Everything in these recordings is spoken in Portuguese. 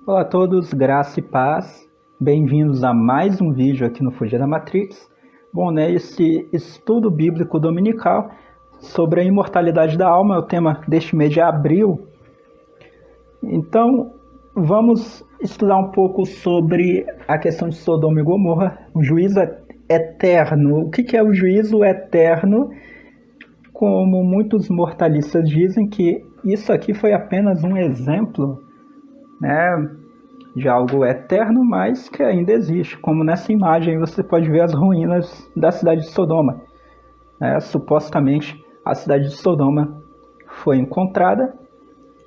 Olá a todos, graça e paz. Bem-vindos a mais um vídeo aqui no Fugir da Matrix. Bom, né, esse estudo bíblico dominical sobre a imortalidade da alma é o tema deste mês de abril. Então, vamos estudar um pouco sobre a questão de Sodoma e Gomorra, o juízo eterno. O que é o juízo eterno? Como muitos mortalistas dizem que isso aqui foi apenas um exemplo, né, de algo eterno, mas que ainda existe. Como nessa imagem você pode ver as ruínas da cidade de Sodoma. Supostamente a cidade de Sodoma foi encontrada,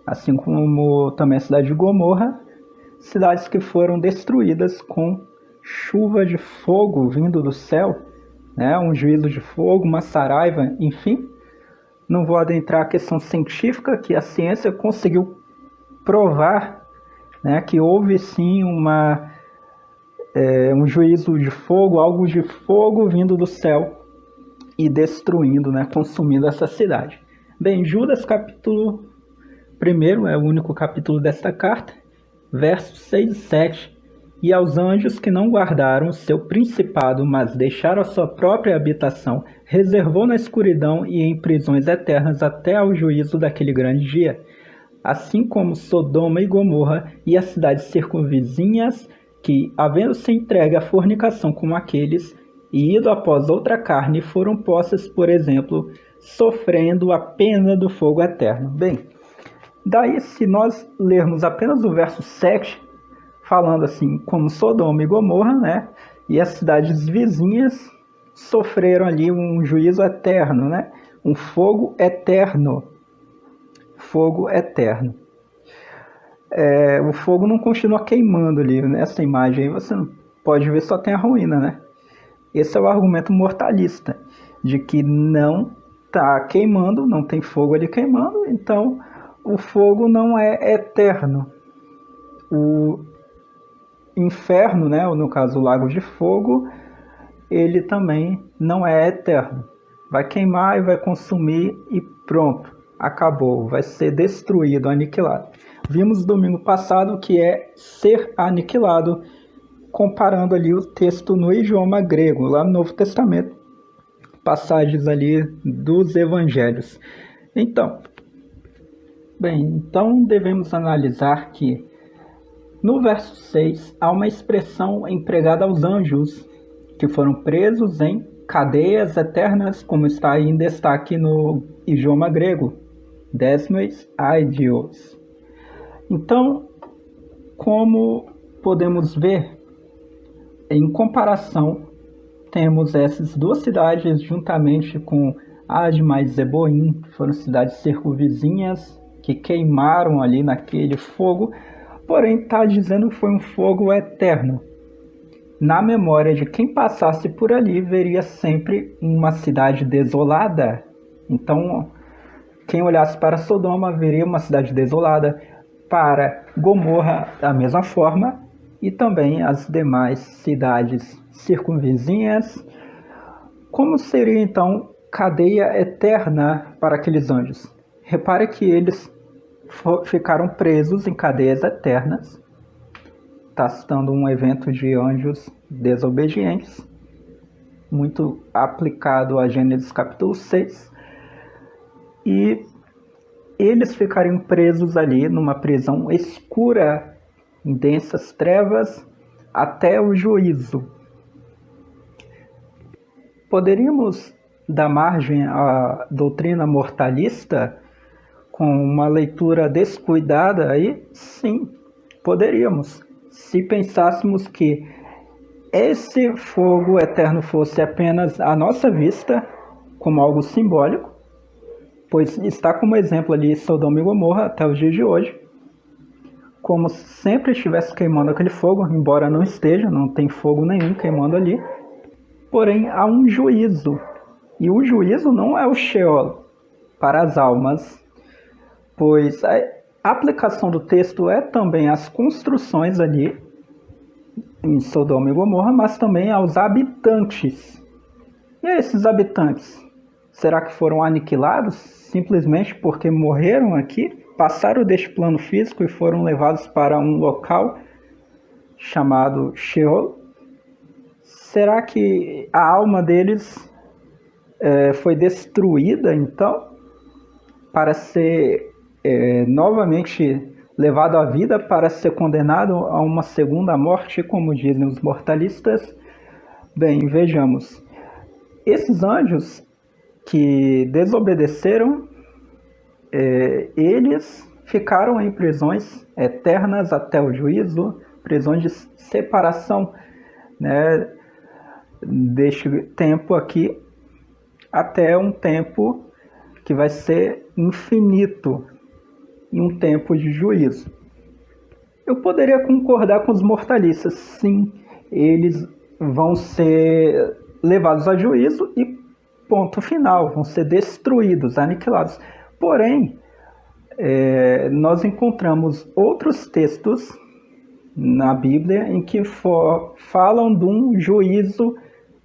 assim como também a cidade de Gomorra, cidades que foram destruídas com chuva de fogo vindo do céu, né, um juízo de fogo, uma saraiva, enfim. Não vou adentrar a questão científica, que a ciência conseguiu provar, né, que houve sim um juízo de fogo, algo de fogo vindo do céu e destruindo, né, consumindo essa cidade. Bem, Judas capítulo 1 é o único capítulo desta carta, versos 6 e 7. E aos anjos que não guardaram o seu principado, mas deixaram a sua própria habitação, reservou na escuridão e em prisões eternas até ao juízo daquele grande dia. Assim como Sodoma e Gomorra e as cidades circunvizinhas, que, havendo-se entregue à fornicação como aqueles, e ido após outra carne, foram postas, por exemplo, sofrendo a pena do fogo eterno. Bem, daí se nós lermos apenas o verso 7, falando assim, como Sodoma e Gomorra, né, e as cidades vizinhas sofreram ali um juízo eterno, né, um fogo eterno. Fogo eterno. O fogo não continua queimando ali. Nessa imagem aí você não pode ver, só tem a ruína, né? Esse é o argumento mortalista, de que não está queimando, não tem fogo ali queimando, então o fogo não é eterno. O inferno, né, ou no caso o lago de fogo, ele também não é eterno. Vai queimar e vai consumir e pronto, acabou, vai ser destruído, aniquilado. Vimos domingo passado que é ser aniquilado, comparando ali o texto no idioma grego, lá no Novo Testamento, passagens ali dos evangelhos. Então devemos analisar que no verso 6 há uma expressão empregada aos anjos que foram presos em cadeias eternas, como está aí em destaque no idioma grego, Desmes Aidios. Então, como podemos ver, em comparação, temos essas duas cidades juntamente com Adma e Zeboim, que foram cidades circunvizinhas que queimaram ali naquele fogo, porém está dizendo que foi um fogo eterno. Na memória de quem passasse por ali, veria sempre uma cidade desolada. Então, quem olhasse para Sodoma, veria uma cidade desolada. Para Gomorra, da mesma forma, e também as demais cidades circunvizinhas. Como seria, então, cadeia eterna para aqueles anjos? Repare que eles ficaram presos em cadeias eternas. Está citando um evento de anjos desobedientes, muito aplicado a Gênesis capítulo 6. E eles ficariam presos ali numa prisão escura, em densas trevas, até o juízo. Poderíamos dar margem à doutrina mortalista com uma leitura descuidada aí? Sim, poderíamos. Se pensássemos que esse fogo eterno fosse apenas à nossa vista, como algo simbólico, pois está como exemplo ali Sodoma e Gomorra até os dias de hoje, como se sempre estivesse queimando aquele fogo, embora não esteja, não tem fogo nenhum queimando ali, porém há um juízo, e o juízo não é o Sheol para as almas, pois a aplicação do texto é também às construções ali em Sodoma e Gomorra, mas também aos habitantes. E esses habitantes, será que foram aniquilados simplesmente porque morreram aqui? passaram deste plano físico e foram levados para um local chamado Sheol. Será que a alma deles foi destruída, então, para ser novamente levado à vida, para ser condenado a uma segunda morte, como dizem os mortalistas? Bem, vejamos. Esses anjos que desobedeceram, eles ficaram em prisões eternas até o juízo, prisões de separação, né, deste tempo aqui até um tempo que vai ser infinito, em um tempo de juízo. Eu poderia concordar com os mortalistas, sim, eles vão ser levados a juízo e ponto final, vão ser destruídos, aniquilados. Porém, nós encontramos outros textos na Bíblia em que falam de um juízo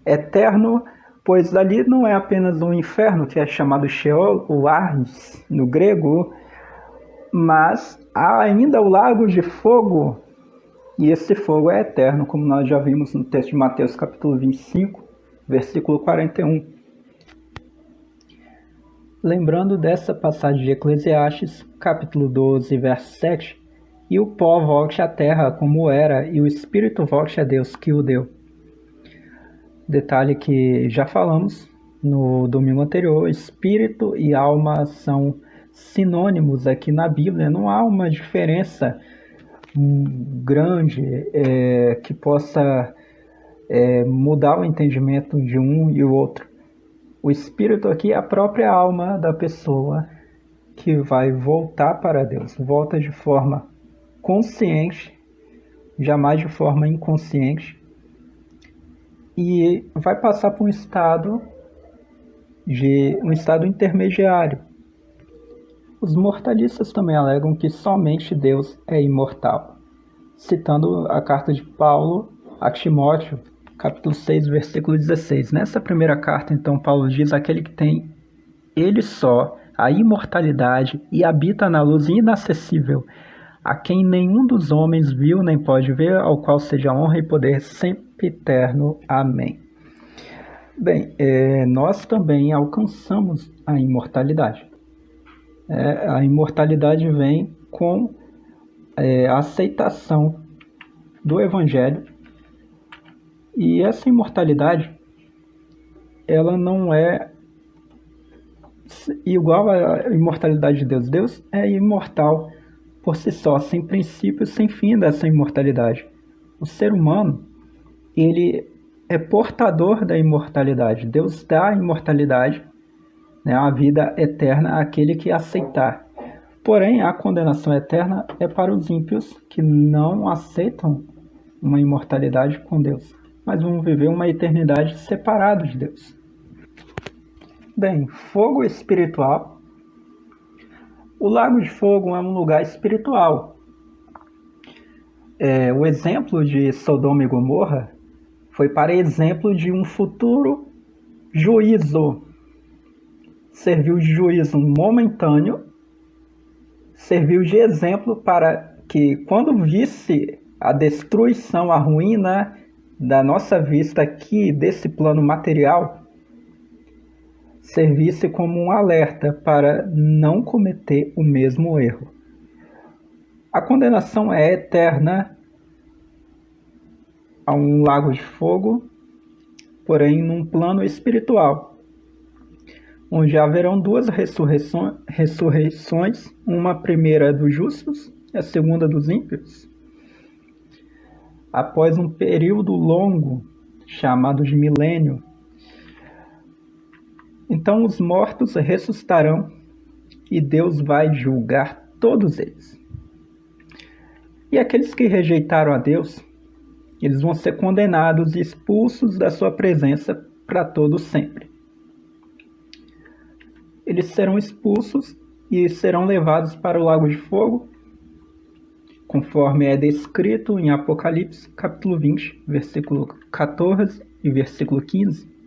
eterno, pois ali não é apenas um inferno, que é chamado Sheol, o Hades no grego, mas há ainda o lago de fogo, e esse fogo é eterno, como nós já vimos no texto de Mateus capítulo 25, versículo 41. Lembrando dessa passagem de Eclesiastes, capítulo 12, verso 7, e o pó volte à terra como era, e o espírito volte a Deus que o deu. Detalhe que já falamos no domingo anterior, espírito e alma são sinônimos aqui na Bíblia, não há uma diferença grande que possa mudar o entendimento de um e o outro. O espírito aqui é a própria alma da pessoa que vai voltar para Deus, volta de forma consciente, jamais de forma inconsciente, e vai passar por um estado intermediário. Os mortalistas também alegam que somente Deus é imortal, citando a carta de Paulo a Timóteo, capítulo 6, versículo 16. Nessa primeira carta, então, Paulo diz: aquele que tem ele só a imortalidade e habita na luz inacessível, a quem nenhum dos homens viu nem pode ver, ao qual seja honra e poder sempre eterno. Amém. Bem, nós também alcançamos a imortalidade. A imortalidade vem com a aceitação do Evangelho, e essa imortalidade ela não é igual à imortalidade de Deus. Deus é imortal por si só, sem princípio, sem fim dessa imortalidade. O ser humano, ele é portador da imortalidade. Deus dá a imortalidade, né, a vida eterna àquele que aceitar. Porém, a condenação eterna é para os ímpios que não aceitam uma imortalidade com Deus, mas vão viver uma eternidade separados de Deus. Bem, fogo espiritual. O lago de fogo é um lugar espiritual. O exemplo de Sodoma e Gomorra foi para exemplo de um futuro juízo. Serviu de juízo momentâneo, serviu de exemplo para que, quando visse a destruição, a ruína da nossa vista aqui, desse plano material, servisse como um alerta para não cometer o mesmo erro. A condenação é eterna a um lago de fogo, porém num plano espiritual, onde haverão duas ressurreições, uma primeira dos justos e a segunda dos ímpios. Após um período longo, chamado de milênio, então os mortos ressuscitarão e Deus vai julgar todos eles. E aqueles que rejeitaram a Deus, eles vão ser condenados e expulsos da sua presença para todo sempre. Eles serão expulsos e serão levados para o lago de fogo, conforme é descrito em Apocalipse, capítulo 20, versículo 14 e versículo 15.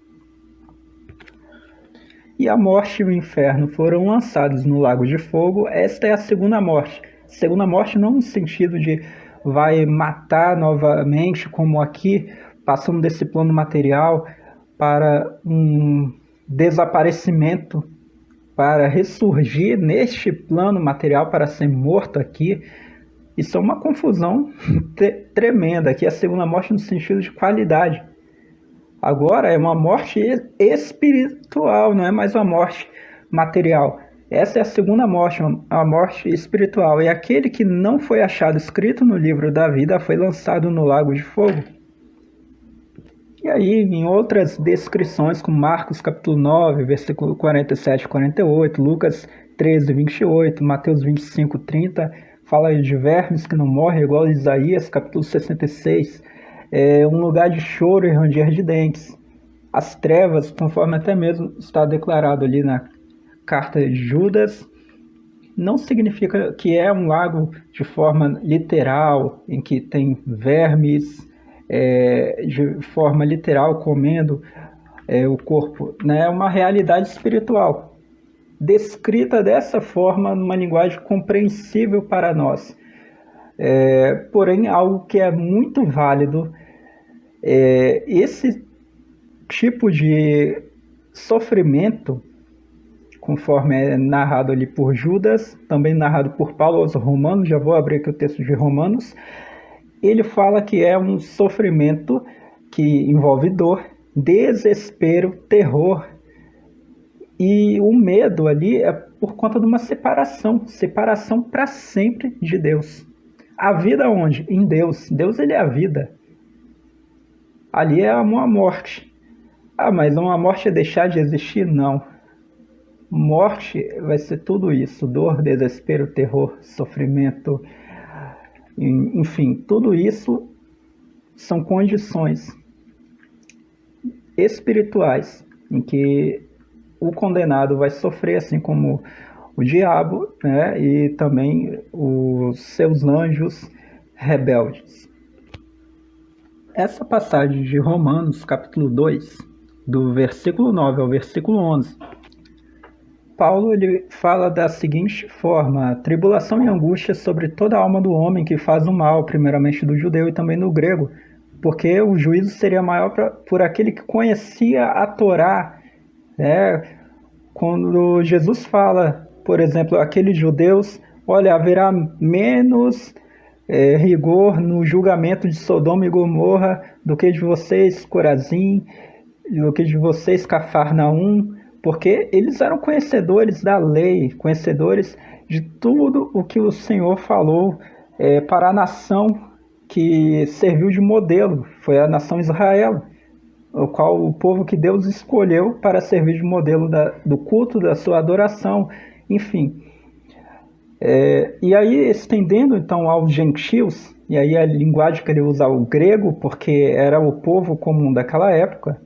e a morte e o inferno foram lançados no lago de fogo. Esta é a segunda morte. Segunda morte não no sentido de vai matar novamente, como aqui, passando desse plano material para um desaparecimento, para ressurgir neste plano material, para ser morto aqui. Isso é uma confusão tremenda. Aqui é a segunda morte no sentido de qualidade. Agora é uma morte espiritual, não é mais uma morte material. Essa é a segunda morte, a morte espiritual. E aquele que não foi achado escrito no livro da vida foi lançado no lago de fogo. E aí, em outras descrições, como Marcos capítulo 9, versículo 47 e 48, Lucas 13, 28, Mateus 25, 30, fala de vermes que não morrem, igual a Isaías capítulo 66, um lugar de choro e ranger de dentes. As trevas, conforme até mesmo está declarado ali na carta de Judas, não significa que é um lago de forma literal, em que tem vermes, de forma literal, comendo o corpo. É uma realidade espiritual, descrita dessa forma, numa linguagem compreensível para nós. Porém, algo que é muito válido, esse tipo de sofrimento, conforme é narrado ali por Judas, também narrado por Paulo aos Romanos, já vou abrir aqui o texto de Romanos, ele fala que é um sofrimento que envolve dor, desespero, terror, e o medo ali é por conta de uma separação para sempre de Deus. A vida onde? Em Deus. Deus, ele é a vida. Ali é uma morte. Mas uma morte é deixar de existir? Não. Morte vai ser tudo isso: dor, desespero, terror, sofrimento, enfim, tudo isso são condições espirituais em que o condenado vai sofrer, assim como o diabo, né, e também os seus anjos rebeldes. Essa passagem de Romanos, capítulo 2, do versículo 9 ao versículo 11, Paulo ele fala da seguinte forma: tribulação e angústia sobre toda a alma do homem que faz o mal, primeiramente do judeu e também do grego, porque o juízo seria maior por aquele que conhecia a Torá. Quando Jesus fala, por exemplo, aqueles judeus, olha, haverá menos rigor no julgamento de Sodoma e Gomorra do que de vocês, Corazim, do que de vocês, Cafarnaum, porque eles eram conhecedores da lei, conhecedores de tudo o que o Senhor falou para a nação que serviu de modelo, foi a nação Israel, o qual o povo que Deus escolheu para servir de modelo do culto, da sua adoração, enfim. E aí, estendendo então aos gentios, e aí a linguagem que ele usa o grego, porque era o povo comum daquela época: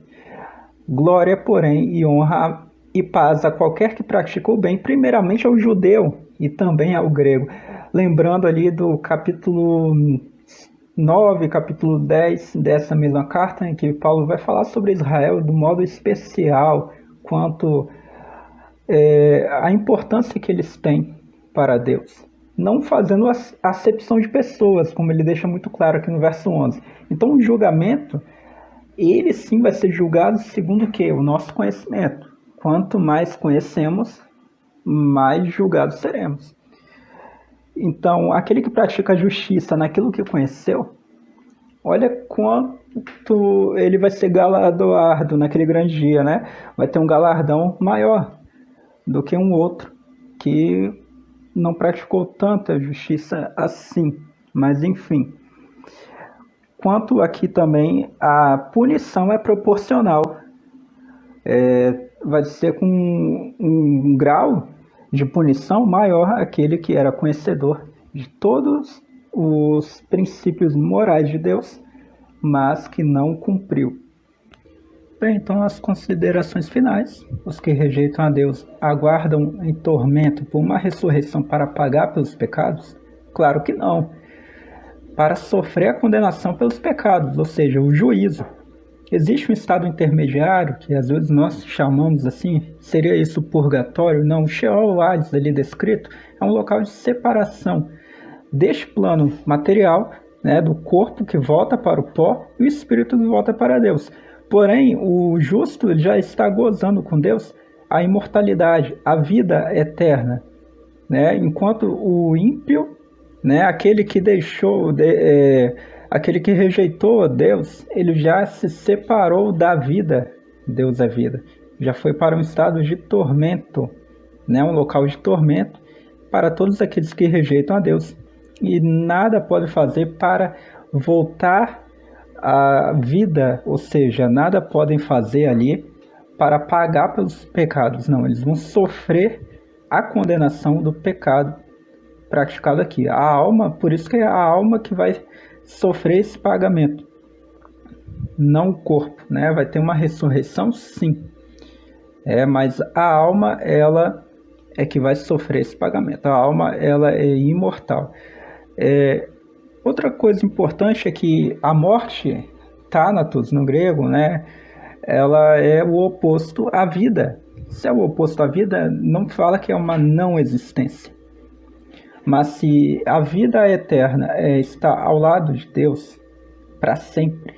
glória, porém, e honra e paz a qualquer que pratica o bem, primeiramente ao judeu e também ao grego. Lembrando ali do capítulo 9, capítulo 10 dessa mesma carta, em que Paulo vai falar sobre Israel do modo especial, quanto a importância que eles têm para Deus, não fazendo acepção de pessoas, como ele deixa muito claro aqui no verso 11. Então o julgamento, ele sim vai ser julgado segundo o quê? O nosso conhecimento. Quanto mais conhecemos, mais julgados seremos. Então, aquele que pratica a justiça naquilo que conheceu, olha quanto ele vai ser galardoado naquele grande dia, né? Vai ter um galardão maior do que um outro que não praticou tanta justiça assim. Mas, enfim. Quanto aqui também, a punição é proporcional. Vai ser com um grau de punição maior aquele que era conhecedor de todos os princípios morais de Deus, mas que não cumpriu. Bem, então as considerações finais: os que rejeitam a Deus aguardam em tormento por uma ressurreição para pagar pelos pecados? Claro que não. Para sofrer a condenação pelos pecados, ou seja, o juízo. Existe um estado intermediário, que às vezes nós chamamos assim, seria isso purgatório? Não, o Sheol, o Hades ali descrito, é um local de separação deste plano material, né, do corpo que volta para o pó e o espírito que volta para Deus. Porém, o justo já está gozando com Deus a imortalidade, a vida eterna, né, enquanto o ímpio, né, aquele que aquele que rejeitou Deus, ele já se separou da vida. Deus é vida. Já foi para um estado de tormento, né, um local de tormento para todos aqueles que rejeitam a Deus. E nada pode fazer para voltar à vida, ou seja, nada podem fazer ali para pagar pelos pecados. Não, eles vão sofrer a condenação do pecado praticado aqui. A alma, por isso que é a alma que vai sofrer esse pagamento, não o corpo, né? Vai ter uma ressurreição, sim, mas a alma, ela é que vai sofrer esse pagamento. A alma, ela é imortal. Outra coisa importante é que a morte, Thanatos no grego, né? Ela é o oposto à vida. Se é o oposto à vida, não fala que é uma não existência. Mas se a vida eterna está ao lado de Deus para sempre,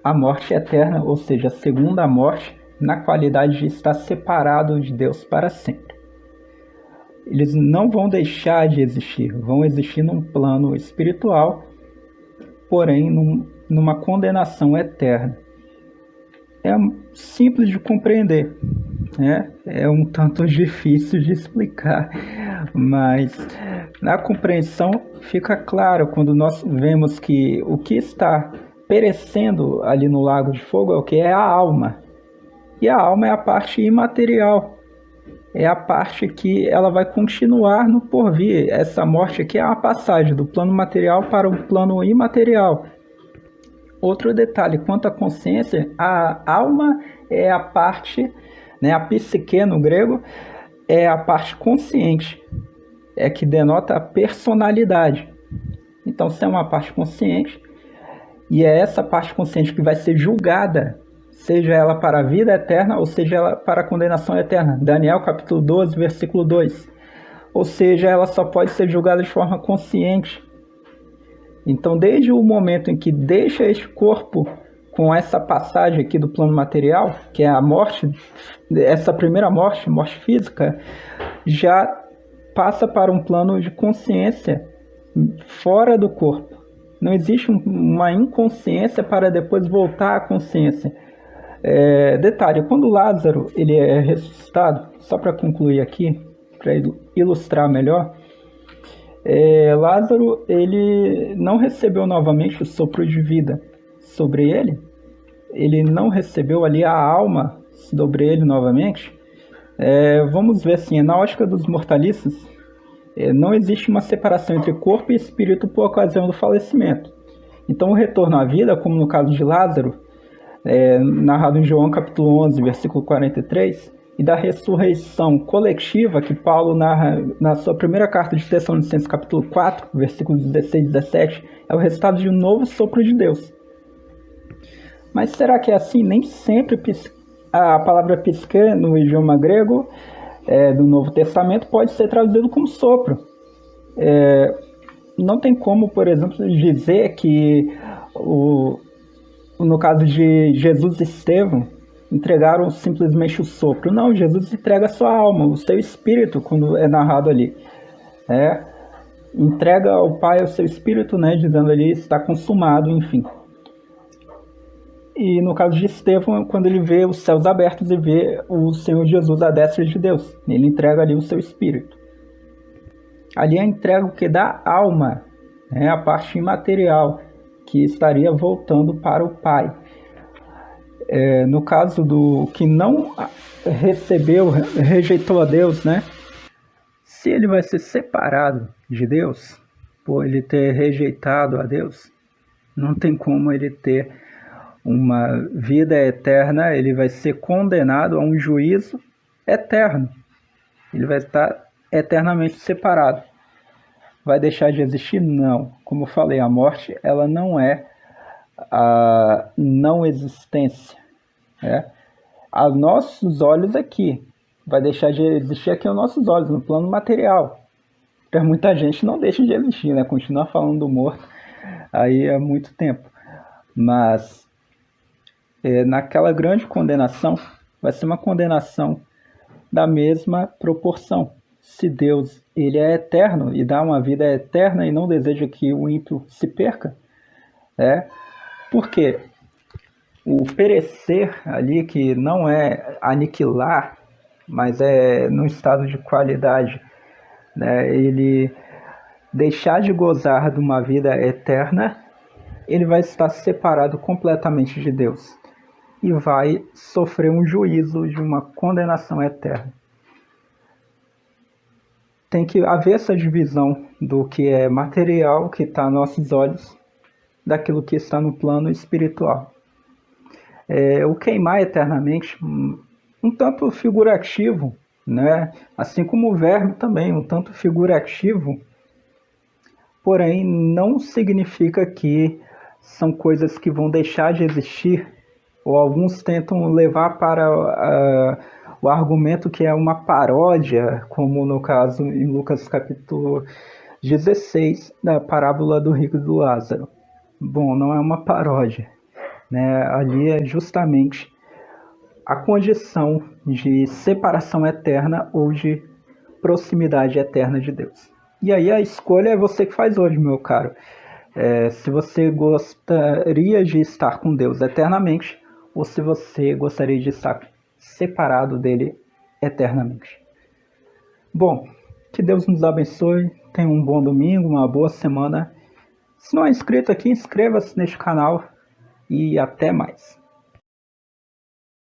a morte eterna, ou seja, a segunda morte, na qualidade de estar separado de Deus para sempre. Eles não vão deixar de existir, vão existir num plano espiritual, porém numa condenação eterna. É simples de compreender, né? É um tanto difícil de explicar, mas na compreensão fica claro quando nós vemos que o que está perecendo ali no lago de fogo é o que? É a alma. E a alma é a parte imaterial, é a parte que ela vai continuar no porvir. Essa morte aqui é a passagem do plano material para o plano imaterial. Outro detalhe, quanto à consciência, a alma é a parte, né, a psique no grego, é a parte consciente, é que denota a personalidade. Então, se é uma parte consciente, e é essa parte consciente que vai ser julgada, seja ela para a vida eterna ou seja ela para a condenação eterna. Daniel capítulo 12, versículo 2. Ou seja, ela só pode ser julgada de forma consciente. Então, desde o momento em que deixa este corpo com essa passagem aqui do plano material, que é a morte, essa primeira morte, morte física, já passa para um plano de consciência fora do corpo. Não existe uma inconsciência para depois voltar à consciência. Detalhe, quando Lázaro ele é ressuscitado, só para concluir aqui, para ilustrar melhor, Lázaro ele não recebeu novamente o sopro de vida sobre ele, ele não recebeu ali a alma sobre ele novamente. Vamos ver assim, na ótica dos mortalistas, não existe uma separação entre corpo e espírito por ocasião do falecimento. Então o retorno à vida, como no caso de Lázaro, narrado em João capítulo 11, versículo 43, e da ressurreição coletiva que Paulo narra na sua primeira carta de Tessalonicenses capítulo 4, versículos 16 e 17, é o resultado de um novo sopro de Deus. Mas será que é assim? Nem sempre a palavra psique no idioma grego do Novo Testamento pode ser traduzido como sopro. Não tem como, por exemplo, dizer que no caso de Jesus e Estevão, entregaram simplesmente o sopro. Não, Jesus entrega a sua alma, o seu espírito, quando é narrado ali. Entrega ao Pai o seu espírito, né, dizendo ali, está consumado, enfim. E no caso de Estevão, quando ele vê os céus abertos e vê o Senhor Jesus à destra de Deus, ele entrega ali o seu espírito. Ali é a entrega o que? Da alma, a parte imaterial, que estaria voltando para o Pai. No caso do que não recebeu, rejeitou a Deus, né? Se ele vai ser separado de Deus, por ele ter rejeitado a Deus, não tem como ele ter uma vida eterna, ele vai ser condenado a um juízo eterno. Ele vai estar eternamente separado. Vai deixar de existir? Não. Como eu falei, a morte ela não é a não existência, né? Aos nossos olhos aqui, vai deixar de existir aqui aos nossos olhos, no plano material. Para muita gente não deixa de existir, né? Continua falando do morto aí há muito tempo. Mas naquela grande condenação, vai ser uma condenação da mesma proporção. Se Deus ele é eterno e dá uma vida eterna e não deseja que o ímpio se perca, porque o perecer ali, que não é aniquilar, mas é no estado de qualidade, né? Ele deixar de gozar de uma vida eterna, ele vai estar separado completamente de Deus e vai sofrer um juízo de uma condenação eterna. Tem que haver essa divisão do que é material, que está aos nossos olhos, daquilo que está no plano espiritual. O queimar eternamente, um tanto figurativo, né? Assim como o verbo também, um tanto figurativo, porém não significa que são coisas que vão deixar de existir, ou alguns tentam levar para o argumento que é uma paródia, como no caso em Lucas capítulo 16, da parábola do rico e do Lázaro. Bom, não é uma paródia, né? Ali é justamente a condição de separação eterna ou de proximidade eterna de Deus. E aí a escolha é você que faz hoje, meu caro. Se você gostaria de estar com Deus eternamente, ou se você gostaria de estar separado dele eternamente. Bom, que Deus nos abençoe, tenha um bom domingo, uma boa semana. Se não é inscrito aqui, inscreva-se neste canal e até mais.